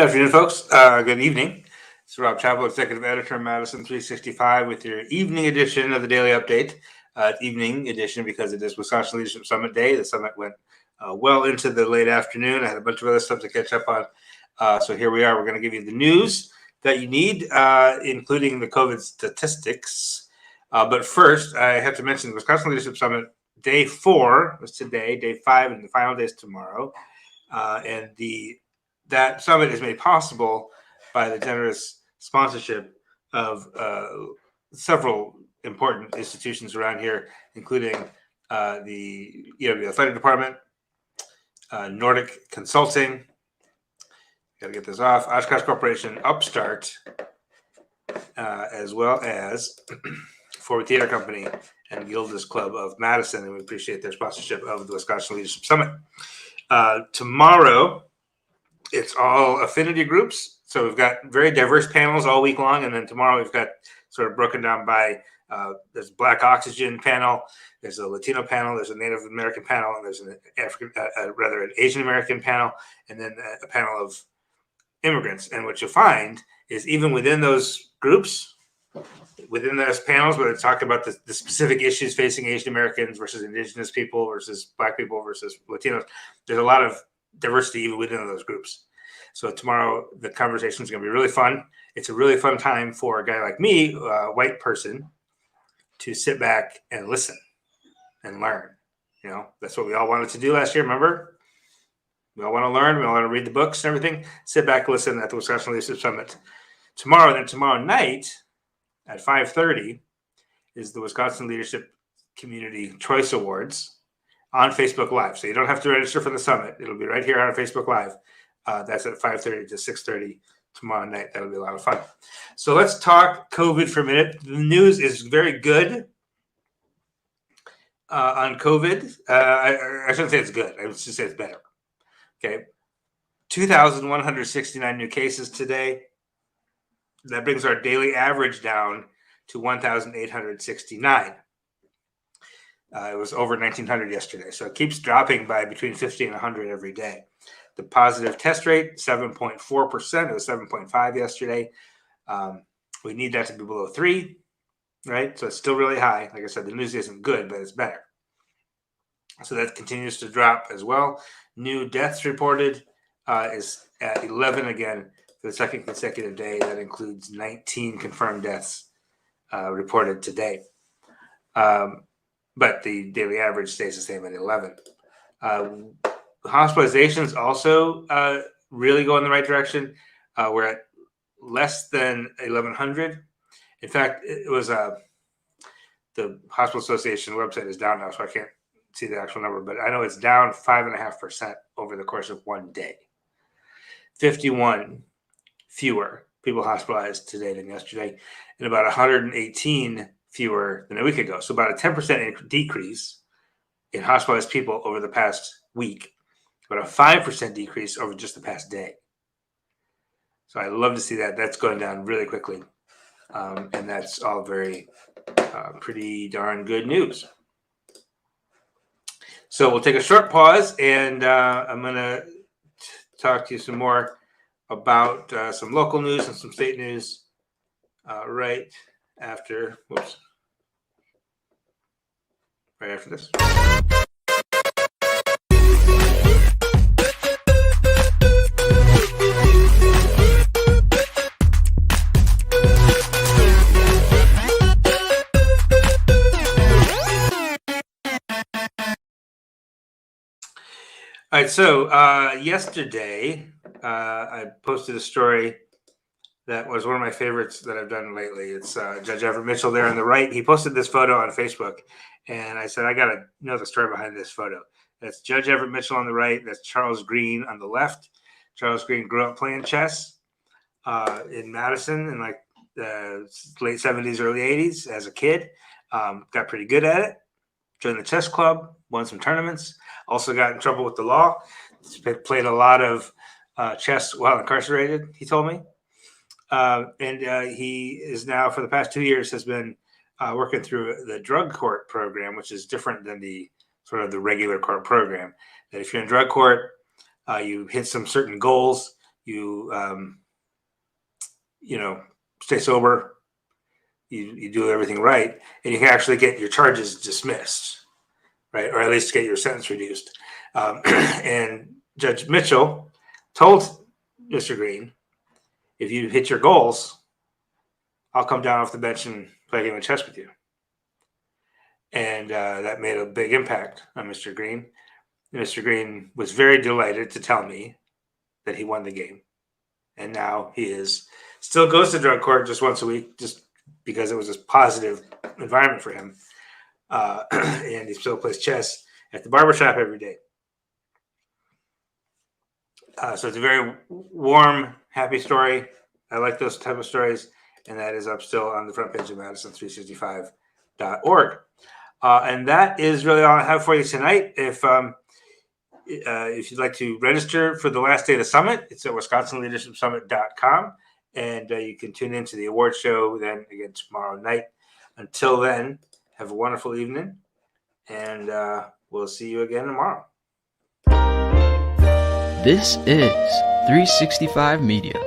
Good afternoon, folks. Good evening. It's Rob Chappell, Executive Editor of Madison365 with your evening edition of the Daily Update. Evening edition because it is Wisconsin Leadership Summit Day. The summit went well into the late afternoon. I had a bunch of other stuff to catch up on. So here we are. We're going to give you the news that you need, including the COVID statistics. But first, I have to mention the Wisconsin Leadership Summit Day 4 was today, Day 5, and the final day is tomorrow. And that summit is made possible by the generous sponsorship of several important institutions around here, including the Athletic Department, Nordic Consulting, got to get this off, Oshkosh Corporation, Upstart, as well as Forward Theater Company and Gilda's Club of Madison, and we appreciate their sponsorship of the Wisconsin Leadership Summit. Tomorrow, it's all affinity groups. So we've got very diverse panels all week long. And then tomorrow we've got sort of broken down by, there's a Black Oxygen panel, there's a Latino panel, there's a Native American panel, and there's an an Asian American panel, and then a panel of immigrants. And what you'll find is even within those groups, within those panels, where it's talking about the specific issues facing Asian Americans versus Indigenous people versus Black people versus Latinos, there's a lot of diversity even within those groups. So tomorrow the conversation is going to be really fun. It's a really fun time for a guy like me, a white person, to sit back and listen and learn. You know, that's what we all wanted to do last year. Remember, we all want to learn. We all want to read the books and everything. Sit back, listen at the Wisconsin Leadership Summit tomorrow. Then tomorrow night at 5:30 is the Wisconsin Leadership Community Choice Awards on Facebook Live. So you don't have to register for the summit. It'll be right here on Facebook Live. That's at 5:30 to 6:30 tomorrow night. That'll be a lot of fun. So let's talk COVID for a minute. The news is very good on COVID. I shouldn't say it's good. I would just say it's better. Okay. 2,169 new cases today. That brings our daily average down to 1,869. It was over 1,900 yesterday. So it keeps dropping by between 50 and 100 every day. The positive test rate, 7.4%. It was 7.5 yesterday. We need that to be below 3, right? So it's still really high. Like I said, the news isn't good, but it's better. So that continues to drop as well. New deaths reported is at 11 again for the second consecutive day. That includes 19 confirmed deaths reported today. But the daily average stays the same at 11. Hospitalizations also really go in the right direction. We're at less than 1,100. In fact, it was the Hospital Association website is down now, so I can't see the actual number, but I know it's down 5.5% over the course of one day. 51 fewer people hospitalized today than yesterday, and about 118 fewer than a week ago. So about a 10% decrease in hospitalized people over the past week, but a 5% decrease over just the past day. So I love to see that. That's going down really quickly. And that's all very pretty darn good news. So we'll take a short pause, and I'm going to talk to you some more about some local news and some state news right after this. All right, so yesterday I posted a story that was one of my favorites that I've done lately. It's Judge Everett Mitchell there on the right. He posted this photo on Facebook, and I said, I got to know the story behind this photo. That's Judge Everett Mitchell on the right. That's Charles Green on the left. Charles Green grew up playing chess in Madison in like the late 70s, early 80s as a kid. Got pretty good at it. Joined the chess club, won some tournaments. Also got in trouble with the law. Played a lot of chess while incarcerated, he told me. And he is now, for the past 2 years, has been working through the drug court program, which is different than the sort of the regular court program. That if you're in drug court, you hit some certain goals, you stay sober, you do everything right, and you can actually get your charges dismissed, right? Or at least get your sentence reduced. And Judge Mitchell told Mr. Green, if you hit your goals, I'll come down off the bench and play a game of chess with you. And that made a big impact on Mr. Green. Mr. Green was very delighted to tell me that he won the game. And now he still goes to drug court just once a week, just because it was a positive environment for him. And he still plays chess at the barbershop every day. So it's a very warm, happy story. I like those type of stories. And that is up still on the front page of Madison365.org. And that is really all I have for you tonight. If you'd like to register for the last day of the summit, it's at wisconsinleadershipsummit.com. And you can tune into the award show then again tomorrow night. Until then, have a wonderful evening. And we'll see you again tomorrow. This is 365 Media.